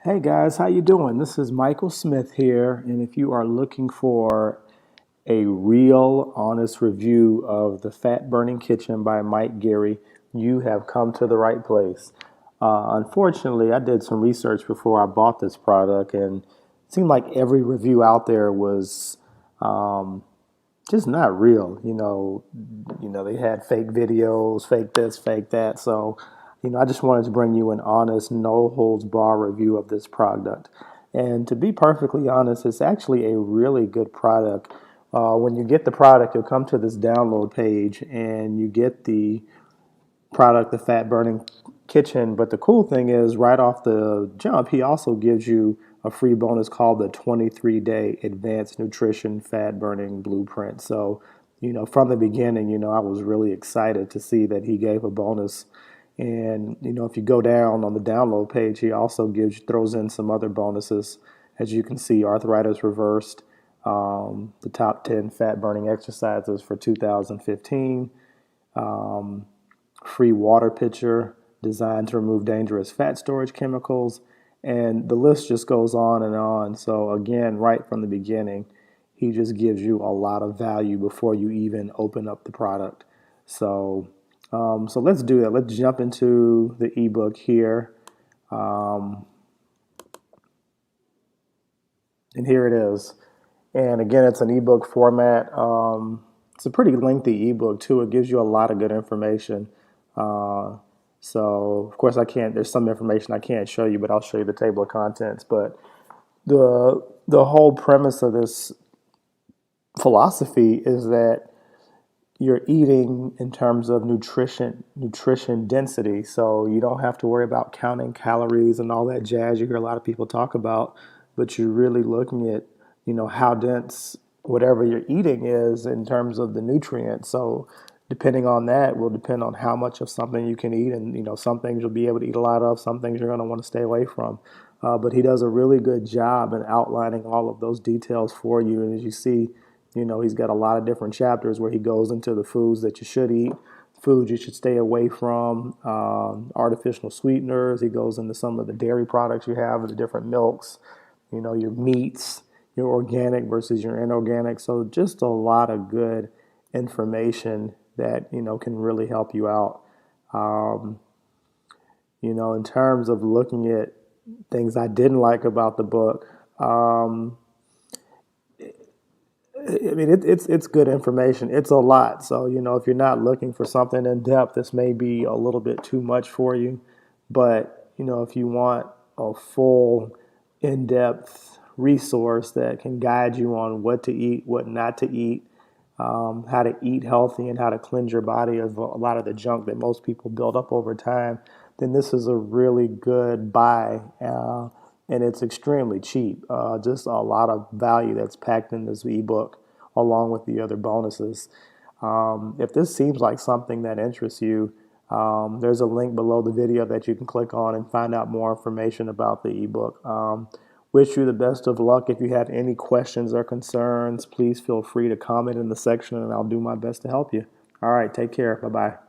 Hey guys, how you doing? This is Michael Smith here, and if you are looking for a real, honest review of The Fat Burning Kitchen by Mike Geary, you have come to the right place. Unfortunately, I did some research before I bought this product, and it seemed like every review out there was um, just not real. They had fake videos, fake this, fake that. So, I just wanted to bring you an honest, no holds bar review of this product. And to be perfectly honest, it's actually a really good product. When you get the product, you'll come to this download page and you get the product, the Fat Burning Kitchen. But the cool thing is, right off the jump, he also gives you a free bonus called the 23-day Advanced Nutrition Fat Burning Blueprint. So, from the beginning, I was really excited to see that he gave a bonus. And, if you go down on the download page, he also throws in some other bonuses. As you can see, arthritis reversed, the top 10 fat burning exercises for 2015. Free water pitcher designed to remove dangerous fat storage chemicals, and the list just goes on and on. So again, right from the beginning, he just gives you a lot of value before you even open up the product. So let's do that. Let's jump into the ebook here, and here it is. And again, it's an ebook format. It's a pretty lengthy ebook too. It gives you a lot of good information. Uh, so of course I can't. There's some information I can't show you, but I'll show you the table of contents. But the whole premise of this philosophy is that you're eating in terms of nutrition density. So you don't have to worry about counting calories and all that jazz you hear a lot of people talk about, but you're really looking at, how dense whatever you're eating is in terms of the nutrients. So depending on that will depend on how much of something you can eat. And, some things you'll be able to eat a lot of, some things you're going to want to stay away from. But he does a really good job in outlining all of those details for you. And as you see, he's got a lot of different chapters where he goes into the foods that you should eat, foods you should stay away from, artificial sweeteners. He goes into some of the dairy products you have, the different milks, your meats, your organic versus your inorganic. So just a lot of good information that, can really help you out. Um, in terms of looking at things I didn't like about the book, I mean, it's good information. It's a lot. So, if you're not looking for something in depth, this may be a little bit too much for you. But, if you want a full, in depth resource that can guide you on what to eat, what not to eat, how to eat healthy, and how to cleanse your body of a lot of the junk that most people build up over time, then this is a really good buy. And it's extremely cheap. Just a lot of value that's packed in this ebook, along with the other bonuses. If this seems like something that interests you, there's a link below the video that you can click on and find out more information about the ebook. Wish you the best of luck. If you have any questions or concerns, please feel free to comment in the section and I'll do my best to help you. All right, take care. Bye-bye.